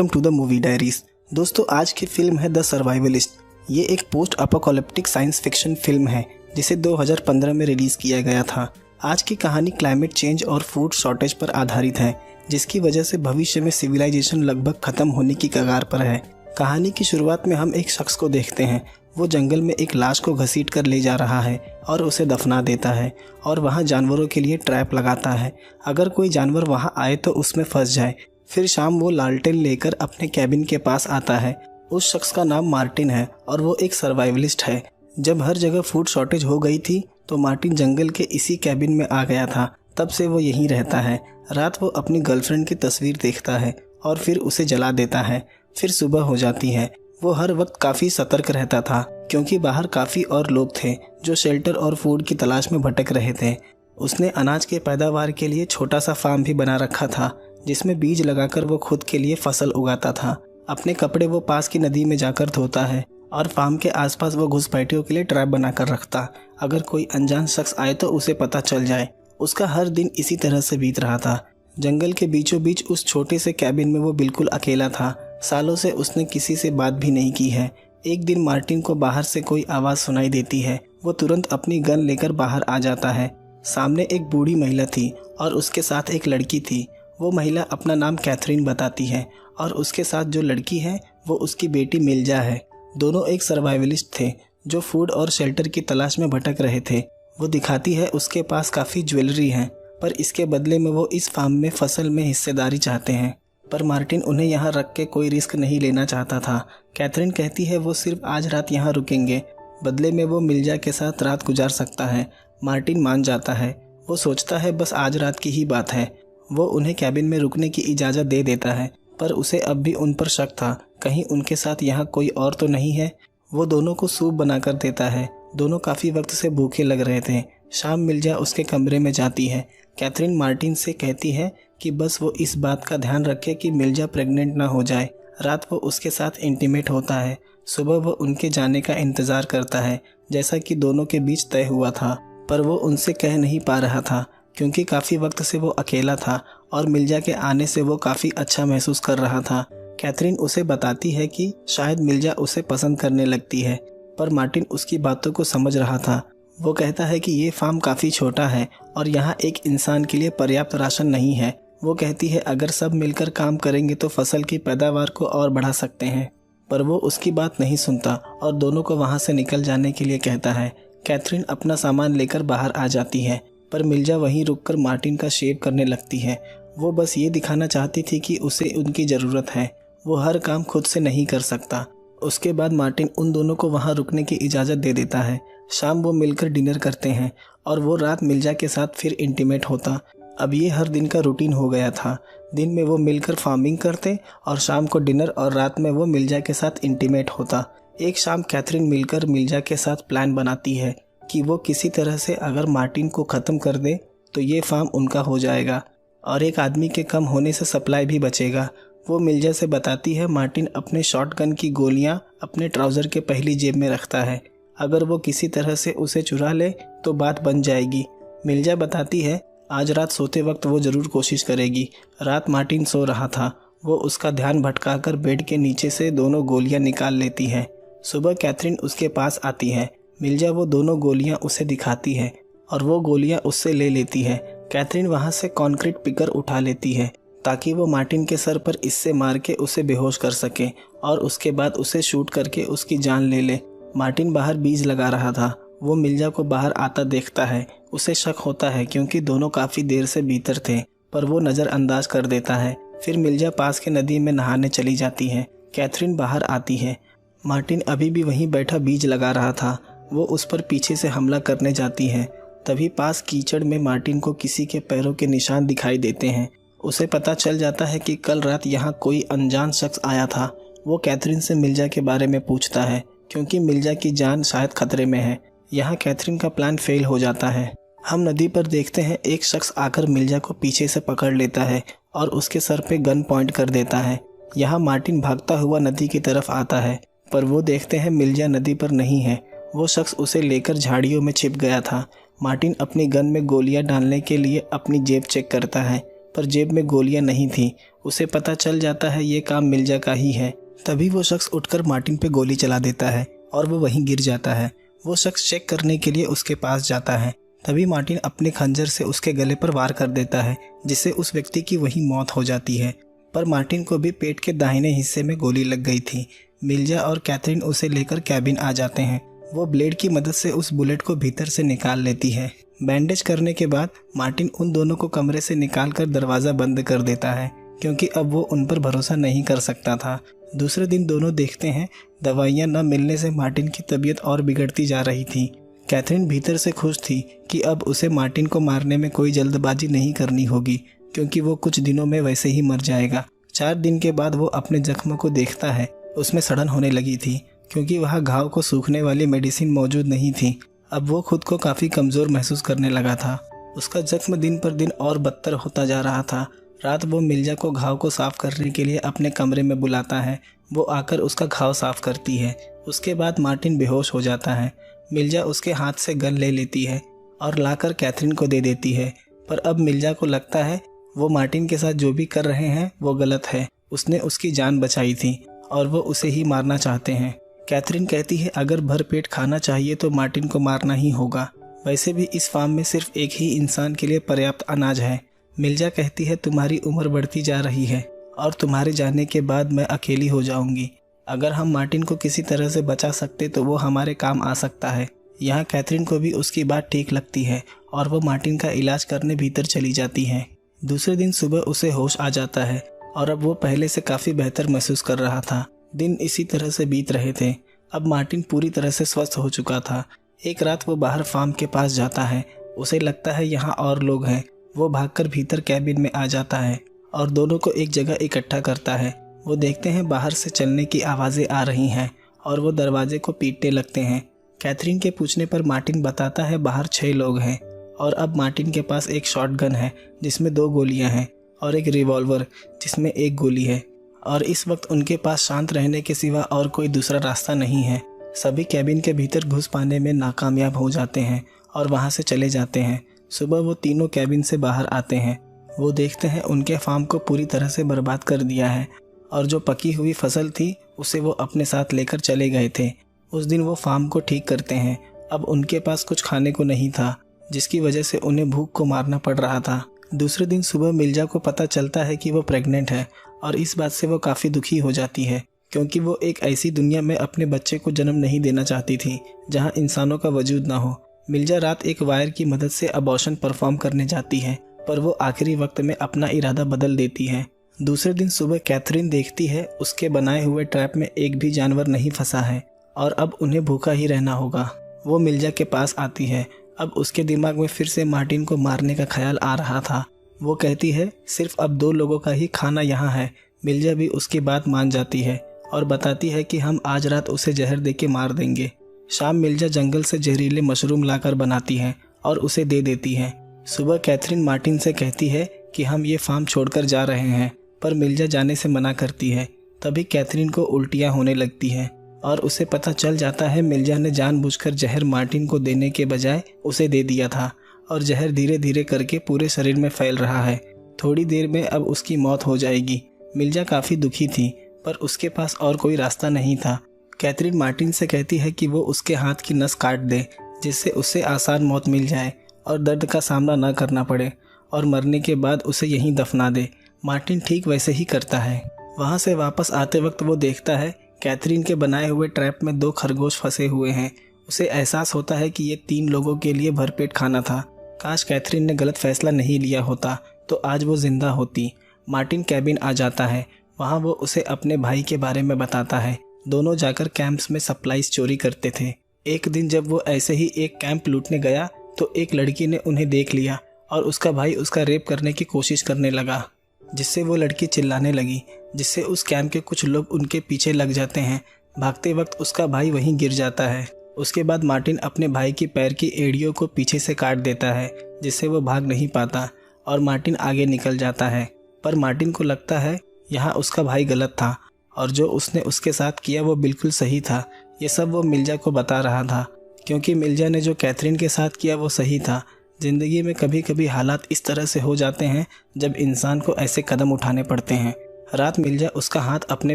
Welcome to the movie diaries. दोस्तों, आज की फिल्म है द सर्वाइवलिस्ट। ये एक post apocalyptic science fiction film है जिसे 2015 में रिलीज़ किया गया था। आज की कहानी क्लाइमेट चेंज और फूड शॉर्टेज पर आधारित है, जिसकी वजह से भविष्य में सिविलाइजेशन लगभग खत्म होने की कगार पर है। कहानी की शुरुआत में हम एक शख्स को देखते हैं। वो जंगल में एक लाश को घसीट कर ले जा रहा है और उसे दफना देता है और वहाँ जानवरों के लिए ट्रैप लगाता है, अगर कोई जानवर वहाँ आए तो उसमें फंस जाए। फिर शाम वो लालटेन लेकर अपने कैबिन के पास आता है। उस शख्स का नाम मार्टिन है और वो एक सर्वाइवलिस्ट है। जब हर जगह फूड शॉर्टेज हो गई थी तो मार्टिन जंगल के इसी कैबिन में आ गया था। तब से वो यहीं रहता है। रात वो अपनी गर्लफ्रेंड की तस्वीर देखता है और फिर उसे जला देता है। फिर सुबह हो जाती है। वो हर वक्त काफ़ी सतर्क रहता था क्योंकि बाहर काफ़ी और लोग थे जो शेल्टर और फूड की तलाश में भटक रहे थे। उसने अनाज के पैदावार के लिए छोटा सा फार्म भी बना रखा था जिसमें बीज लगाकर वो खुद के लिए फसल उगाता था। अपने कपड़े वो पास की नदी में जाकर धोता है और फार्म के आसपास वो घुसपैठियों के लिए ट्रैप बनाकर रखता, अगर कोई अनजान शख्स आए तो उसे पता चल जाए। उसका हर दिन इसी तरह से बीत रहा था। जंगल के बीचों बीच उस छोटे से कैबिन में वो बिल्कुल अकेला था। सालों से उसने किसी से बात भी नहीं की है। एक दिन मार्टिन को बाहर से कोई आवाज़ सुनाई देती है। वो तुरंत अपनी गन लेकर बाहर आ जाता है। सामने एक बूढ़ी महिला थी और उसके साथ एक लड़की थी। वो महिला अपना नाम कैथरीन बताती है और उसके साथ जो लड़की है वो उसकी बेटी मिल्जा है। दोनों एक सर्वाइवलिस्ट थे जो फूड और शेल्टर की तलाश में भटक रहे थे। वो दिखाती है उसके पास काफ़ी ज्वेलरी है, पर इसके बदले में वो इस फार्म में फसल में हिस्सेदारी चाहते हैं। पर मार्टिन उन्हें यहाँ रख के कोई रिस्क नहीं लेना चाहता था। कैथरीन कहती है वो सिर्फ आज रात यहाँ रुकेंगे, बदले में वो मिल्जा के साथ रात गुजार सकता है। मार्टिन मान जाता है। वो सोचता है बस आज रात की ही बात है। वो उन्हें कैबिन में रुकने की इजाज़त दे देता है, पर उसे अब भी उन पर शक था, कहीं उनके साथ यहाँ कोई और तो नहीं है। वो दोनों को सूप बनाकर देता है। दोनों काफ़ी वक्त से भूखे लग रहे थे। शाम मिल्जा उसके कमरे में जाती है। कैथरीन मार्टिन से कहती है कि बस वो इस बात का ध्यान रखे कि मिल्जा प्रेग्नेंट ना हो जाए। रात वो उसके साथ इंटीमेट होता है। सुबह वो उनके जाने का इंतज़ार करता है जैसा कि दोनों के बीच तय हुआ था, पर वो उनसे कह नहीं पा रहा था क्योंकि काफ़ी वक्त से वो अकेला था और मिल्जा के आने से वो काफ़ी अच्छा महसूस कर रहा था। कैथरीन उसे बताती है कि शायद मिल्जा उसे पसंद करने लगती है, पर मार्टिन उसकी बातों को समझ रहा था। वो कहता है कि ये फार्म काफ़ी छोटा है और यहाँ एक इंसान के लिए पर्याप्त राशन नहीं है। वो कहती है अगर सब मिलकर काम करेंगे तो फसल की पैदावार को और बढ़ा सकते हैं, पर वो उसकी बात नहीं सुनता और दोनों को वहाँ से निकल जाने के लिए कहता है। कैथरीन अपना सामान लेकर बाहर आ जाती है, पर मिल्जा वहीं रुककर मार्टिन का शेव करने लगती है। वो बस ये दिखाना चाहती थी कि उसे उनकी ज़रूरत है। वो हर काम खुद से नहीं कर सकता। उसके बाद मार्टिन उन दोनों को वहाँ रुकने की इजाज़त दे देता है। शाम वो मिलकर डिनर करते हैं और वो रात मिल्जा के साथ फिर इंटीमेट होता। अब ये हर दिन का रूटीन हो गया था। दिन में वो मिलकर फार्मिंग करते और शाम को डिनर और रात में वो मिल्जा के साथ इंटीमेट होता। एक शाम कैथरीन मिलकर मिल्जा के साथ प्लान बनाती है कि वो किसी तरह से अगर मार्टिन को ख़त्म कर दे तो ये फार्म उनका हो जाएगा और एक आदमी के कम होने से सप्लाई भी बचेगा। वो मिल्जा से बताती है मार्टिन अपने शॉटगन की गोलियां अपने ट्राउज़र के पहली जेब में रखता है, अगर वो किसी तरह से उसे चुरा ले तो बात बन जाएगी। मिल्जा बताती है आज रात सोते वक्त वो ज़रूर कोशिश करेगी। रात मार्टिन सो रहा था। वो उसका ध्यान भटकाकर बेड के नीचे से दोनों गोलियां निकाल लेती है। सुबह कैथरीन उसके पास आती है। मिल्जा वो दोनों गोलियां उसे दिखाती है और वो गोलियां उससे ले लेती है। कैथरीन वहाँ से कंक्रीट पिकर उठा लेती है ताकि वो मार्टिन के सर पर इससे मार के उसे बेहोश कर सके और उसके बाद उसे शूट करके उसकी जान ले ले। मार्टिन बाहर बीज लगा रहा था। वो मिल्जा को बाहर आता देखता है। उसे शक होता है क्योंकि दोनों काफ़ी देर से भीतर थे, पर वो नज़रअंदाज कर देता है। फिर मिल्जा पास के नदी में नहाने चली जाती है। कैथरीन बाहर आती है। मार्टिन अभी भी वहीं बैठा बीज लगा रहा था। वो उस पर पीछे से हमला करने जाती है। तभी पास कीचड़ में मार्टिन को किसी के पैरों के निशान दिखाई देते हैं। उसे पता चल जाता है कि कल रात यहाँ कोई अनजान शख्स आया था। वो कैथरीन से मिल्जा के बारे में पूछता है क्योंकि मिल्जा की जान शायद खतरे में है। यहाँ कैथरीन का प्लान फेल हो जाता है। हम नदी पर देखते हैं एक शख्स आकर मिल्जा को पीछे से पकड़ लेता है और उसके सर पे गन पॉइंट कर देता है। यहाँ मार्टिन भागता हुआ नदी की तरफ आता है, पर वो देखते हैं मिल्जा नदी पर नहीं है। वो शख्स उसे लेकर झाड़ियों में छिप गया था। मार्टिन अपनी गन में गोलियां डालने के लिए अपनी जेब चेक करता है। पर जेब में गोलियां नहीं थी। उसे पता चल जाता है ये काम मिर्जा का ही है। तभी वो शख्स उठकर मार्टिन पे गोली चला देता है और वो वहीं गिर जाता है। वो शख्स चेक करने के लिए उसके पास जाता है। तभी मार्टिन अपने खंजर से उसके गले पर वार कर देता है, जिससे उस व्यक्ति की वहीं मौत हो जाती है। पर मार्टिन को भी पेट के दाहिने हिस्से में गोली लग गई थी। मिर्जा और कैथरीन उसे लेकर कैबिन आ जाते हैं। वो ब्लेड की मदद से उस बुलेट को भीतर से निकाल लेती है। बैंडेज करने के बाद मार्टिन उन दोनों को कमरे से निकालकर दरवाज़ा बंद कर देता है, क्योंकि अब वो उन पर भरोसा नहीं कर सकता था। दूसरे दिन दोनों देखते हैं दवाइयाँ न मिलने से मार्टिन की तबीयत और बिगड़ती जा रही थी। कैथरीन भीतर से खुश थी कि अब उसे मार्टिन को मारने में कोई जल्दबाजी नहीं करनी होगी, क्योंकि वो कुछ दिनों में वैसे ही मर जाएगा। 4 दिन के बाद वो अपने जख्म को देखता है। उसमें सड़न होने लगी थी, क्योंकि वहाँ घाव को सूखने वाली मेडिसिन मौजूद नहीं थी। अब वो खुद को काफ़ी कमज़ोर महसूस करने लगा था। उसका जख्म दिन पर दिन और बदतर होता जा रहा था। रात वो मिर्जा को घाव को साफ़ करने के लिए अपने कमरे में बुलाता है। वो आकर उसका घाव साफ़ करती है। उसके बाद मार्टिन बेहोश हो जाता है। मिर्जा उसके हाथ से गन ले लेती है और लाकर कैथरीन को दे देती है। पर अब मिर्जा को लगता है वो मार्टिन के साथ जो भी कर रहे हैं वो गलत है। उसने उसकी जान बचाई थी और वो उसे ही मारना चाहते हैं। कैथरीन कहती है अगर भर पेट खाना चाहिए तो मार्टिन को मारना ही होगा। वैसे भी इस फार्म में सिर्फ एक ही इंसान के लिए पर्याप्त अनाज है। मिर्जा कहती है तुम्हारी उम्र बढ़ती जा रही है और तुम्हारे जाने के बाद मैं अकेली हो जाऊंगी। अगर हम मार्टिन को किसी तरह से बचा सकते तो वो हमारे काम आ सकता है। यहाँ कैथरीन को भी उसकी बात ठीक लगती है और वो मार्टिन का इलाज करने भीतर चली जाती है। दूसरे दिन सुबह उसे होश आ जाता है और अब वो पहले से काफ़ी बेहतर महसूस कर रहा था। दिन इसी तरह से बीत रहे थे। अब मार्टिन पूरी तरह से स्वस्थ हो चुका था। एक रात वो बाहर फार्म के पास जाता है। उसे लगता है यहाँ और लोग हैं। वो भागकर भीतर कैबिन में आ जाता है और दोनों को एक जगह इकट्ठा करता है। वो देखते हैं बाहर से चलने की आवाज़ें आ रही हैं और वो दरवाजे को पीटने लगते हैं। कैथरीन के पूछने पर मार्टिन बताता है बाहर 6 लोग हैं और अब मार्टिन के पास एक शॉटगन है जिसमें 2 गोलियां हैं और एक रिवॉल्वर जिसमें 1 गोली है। और इस वक्त उनके पास शांत रहने के सिवा और कोई दूसरा रास्ता नहीं है। सभी कैबिन के भीतर घुस पाने में नाकामयाब हो जाते हैं और वहाँ से चले जाते हैं। सुबह वो तीनों कैबिन से बाहर आते हैं। वो देखते हैं उनके फार्म को पूरी तरह से बर्बाद कर दिया है और जो पकी हुई फसल थी उसे वो अपने साथ लेकर चले गए थे। उस दिन वो फार्म को ठीक करते हैं। अब उनके पास कुछ खाने को नहीं था, जिसकी वजह से उन्हें भूख को मारना पड़ रहा था। दूसरे दिन सुबह मिर्जा को पता चलता है कि वो प्रेग्नेंट है और इस बात से वो काफ़ी दुखी हो जाती है, क्योंकि वो एक ऐसी दुनिया में अपने बच्चे को जन्म नहीं देना चाहती थी जहाँ इंसानों का वजूद ना हो। मिर्जा रात एक वायर की मदद से अबॉर्शन परफॉर्म करने जाती है, पर वो आखिरी वक्त में अपना इरादा बदल देती है। दूसरे दिन सुबह कैथरीन देखती है उसके बनाए हुए ट्रैप में एक भी जानवर नहीं फंसा है और अब उन्हें भूखा ही रहना होगा। वो मिर्जा के पास आती है। अब उसके दिमाग में फिर से मार्टिन को मारने का ख्याल आ रहा था। वो कहती है सिर्फ अब 2 लोगों का ही खाना यहाँ है। मिर्जा भी उसकी बात मान जाती है और बताती है कि हम आज रात उसे जहर दे के मार देंगे। शाम मिर्जा जंगल से जहरीले मशरूम लाकर बनाती है और उसे दे देती है। सुबह कैथरीन मार्टिन से कहती है कि हम ये फार्म छोड़कर जा रहे हैं, पर मिर्जा जाने से मना करती है। तभी कैथरीन को उल्टियाँ होने लगती हैं और उसे पता चल जाता है मिर्जा ने जानबूझकर जहर मार्टिन को देने के बजाय उसे दे दिया था और जहर धीरे धीरे करके पूरे शरीर में फैल रहा है। थोड़ी देर में अब उसकी मौत हो जाएगी। मिर्जा काफ़ी दुखी थी, पर उसके पास और कोई रास्ता नहीं था। कैथरीन मार्टिन से कहती है कि वो उसके हाथ की नस काट दे, जिससे उसे आसान मौत मिल जाए और दर्द का सामना न करना पड़े, और मरने के बाद उसे यहीं दफना दे। मार्टिन ठीक वैसे ही करता है। वहाँ से वापस आते वक्त वो देखता है कैथरीन के बनाए हुए ट्रैप में 2 खरगोश फंसे हुए हैं। उसे एहसास होता है कि ये 3 लोगों के लिए भरपेट खाना था। काश कैथरीन ने गलत फैसला नहीं लिया होता तो आज वो जिंदा होती। मार्टिन कैबिन आ जाता है। वहाँ वो उसे अपने भाई के बारे में बताता है। दोनों जाकर कैंप्स में सप्लाईज चोरी करते थे। एक दिन जब वो ऐसे ही एक कैंप लूटने गया तो एक लड़की ने उन्हें देख लिया और उसका भाई उसका रेप करने की कोशिश करने लगा, जिससे वो लड़की चिल्लाने लगी, जिससे उस कैंप के कुछ लोग उनके पीछे लग जाते हैं। भागते वक्त उसका भाई वहीं गिर जाता है। उसके बाद मार्टिन अपने भाई की पैर की एड़ियों को पीछे से काट देता है, जिससे वो भाग नहीं पाता और मार्टिन आगे निकल जाता है। पर मार्टिन को लगता है यहाँ उसका भाई गलत था और जो उसने उसके साथ किया वो बिल्कुल सही था। ये सब वो मिर्जा को बता रहा था, क्योंकि मिर्जा ने जो कैथरीन के साथ किया वो सही था। ज़िंदगी में कभी कभी हालात इस तरह से हो जाते हैं जब इंसान को ऐसे कदम उठाने पड़ते हैं। रात मिर्जा उसका हाथ अपने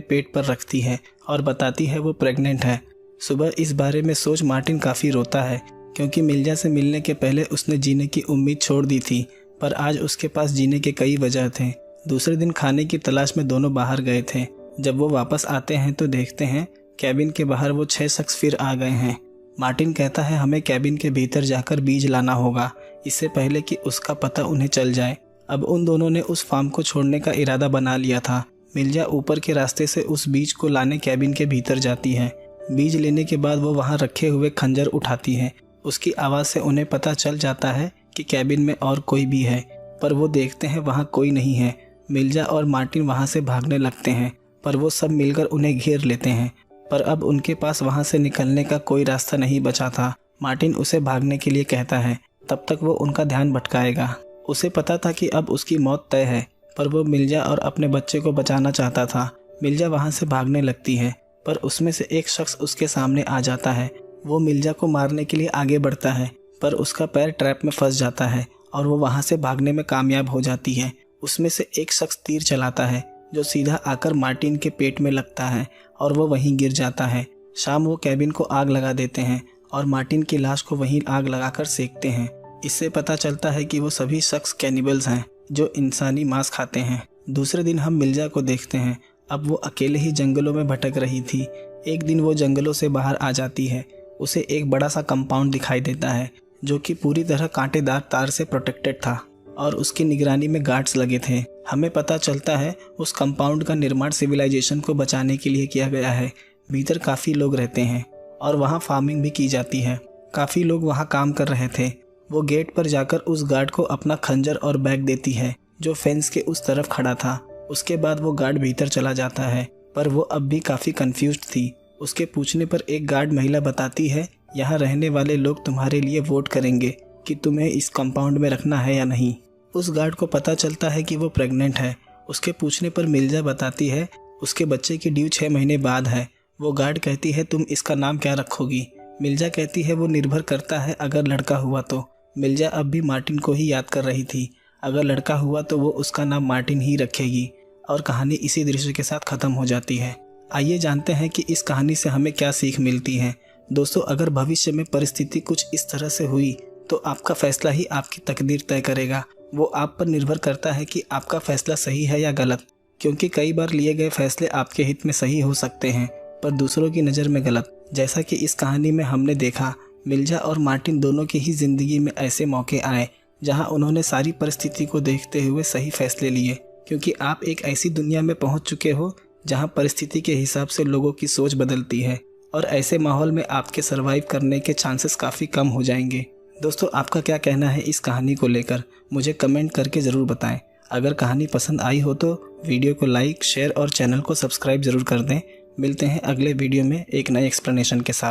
पेट पर रखती है और बताती है वो प्रेग्नेंट है। सुबह इस बारे में सोच मार्टिन काफ़ी रोता है, क्योंकि मिर्जा से मिलने के पहले उसने जीने की उम्मीद छोड़ दी थी, पर आज उसके पास जीने के कई वजह थे। दूसरे दिन खाने की तलाश में दोनों बाहर गए थे। जब वो वापस आते हैं तो देखते हैं कैबिन के बाहर वो 6 शख्स फिर आ गए हैं। मार्टिन कहता है हमें कैबिन के भीतर जाकर बीज लाना होगा, इससे पहले कि उसका पता उन्हें चल जाए। अब उन दोनों ने उस फार्म को छोड़ने का इरादा बना लिया था। मिर्जा ऊपर के रास्ते से उस बीज को लाने कैबिन के भीतर जाती है। बीज लेने के बाद वो वहाँ रखे हुए खंजर उठाती है। उसकी आवाज़ से उन्हें पता चल जाता है कि कैबिन में और कोई भी है, पर वो देखते हैं वहाँ कोई नहीं है। मिर्जा और मार्टिन वहाँ से भागने लगते हैं, पर वो सब मिलकर उन्हें घेर लेते हैं। पर अब उनके पास वहाँ से निकलने का कोई रास्ता नहीं बचा था। मार्टिन उसे भागने के लिए कहता है, तब तक वो उनका ध्यान भटकाएगा। उसे पता था कि अब उसकी मौत तय है, पर वो मिर्जा और अपने बच्चे को बचाना चाहता था। मिर्जा वहाँ से भागने लगती है, पर उसमें से एक शख्स उसके सामने आ जाता है। वो मिर्जा को मारने के लिए आगे बढ़ता है, पर उसका पैर ट्रैप में फंस जाता है और वो वहाँ से भागने में कामयाब हो जाती है। उसमें से एक शख्स तीर चलाता है जो सीधा आकर मार्टिन के पेट में लगता है और वो वहीं गिर जाता है। शाम वो कैबिन को आग लगा देते हैं और मार्टिन की लाश को वहीं आग लगाकर सेकते हैं। इससे पता चलता है कि वो सभी शख्स कैनिबल्स हैं जो इंसानी मांस खाते हैं। दूसरे दिन हम मिर्जा को देखते हैं। अब वो अकेले ही जंगलों में भटक रही थी। एक दिन वो जंगलों से बाहर आ जाती है। उसे एक बड़ा सा कंपाउंड दिखाई देता है जो कि पूरी तरह कांटेदार तार से प्रोटेक्टेड था और उसकी निगरानी में गार्ड्स लगे थे। हमें पता चलता है उस कंपाउंड का निर्माण सिविलाइजेशन को बचाने के लिए किया गया है। भीतर काफ़ी लोग रहते हैं और वहाँ फार्मिंग भी की जाती है। काफ़ी लोग वहाँ काम कर रहे थे। वो गेट पर जाकर उस गार्ड को अपना खंजर और बैग देती है जो फेंस के उस तरफ खड़ा था। उसके बाद वो गार्ड भीतर चला जाता है, पर वो अब भी काफ़ी कंफ्यूज्ड थी। उसके पूछने पर एक गार्ड महिला बताती है, यहाँ रहने वाले लोग तुम्हारे लिए वोट करेंगे कि तुम्हें इस कंपाउंड में रखना है या नहीं। उस गार्ड को पता चलता है कि वो प्रेग्नेंट है। उसके पूछने पर मिर्जा बताती है उसके बच्चे की ड्यू 6 महीने बाद है। वो गार्ड कहती है तुम इसका नाम क्या रखोगी? मिर्जा कहती है वो निर्भर करता है, अगर लड़का हुआ तो। मिर्जा अब भी मार्टिन को ही याद कर रही थी। अगर लड़का हुआ तो वो उसका नाम मार्टिन ही रखेगी। और कहानी इसी दृश्य के साथ ख़त्म हो जाती है। आइए जानते हैं कि इस कहानी से हमें क्या सीख मिलती है। दोस्तों, अगर भविष्य में परिस्थिति कुछ इस तरह से हुई तो आपका फैसला ही आपकी तकदीर तय करेगा। वो आप पर निर्भर करता है कि आपका फैसला सही है या गलत, क्योंकि कई बार लिए गए फैसले आपके हित में सही हो सकते हैं पर दूसरों की नज़र में गलत। जैसा कि इस कहानी में हमने देखा, मिर्जा और मार्टिन दोनों की ही ज़िंदगी में ऐसे मौके आए जहां उन्होंने सारी परिस्थिति को देखते हुए सही फैसले लिए, क्योंकि आप एक ऐसी दुनिया में पहुंच चुके हो जहां परिस्थिति के हिसाब से लोगों की सोच बदलती है और ऐसे माहौल में आपके सर्वाइव करने के चांसेस काफ़ी कम हो जाएंगे। दोस्तों, आपका क्या कहना है इस कहानी को लेकर? मुझे कमेंट करके ज़रूर बताएं। अगर कहानी पसंद आई हो तो वीडियो को लाइक, शेयर और चैनल को सब्सक्राइब ज़रूर कर दें। मिलते हैं अगले वीडियो में एक नए एक्सप्लेनेशन के साथ।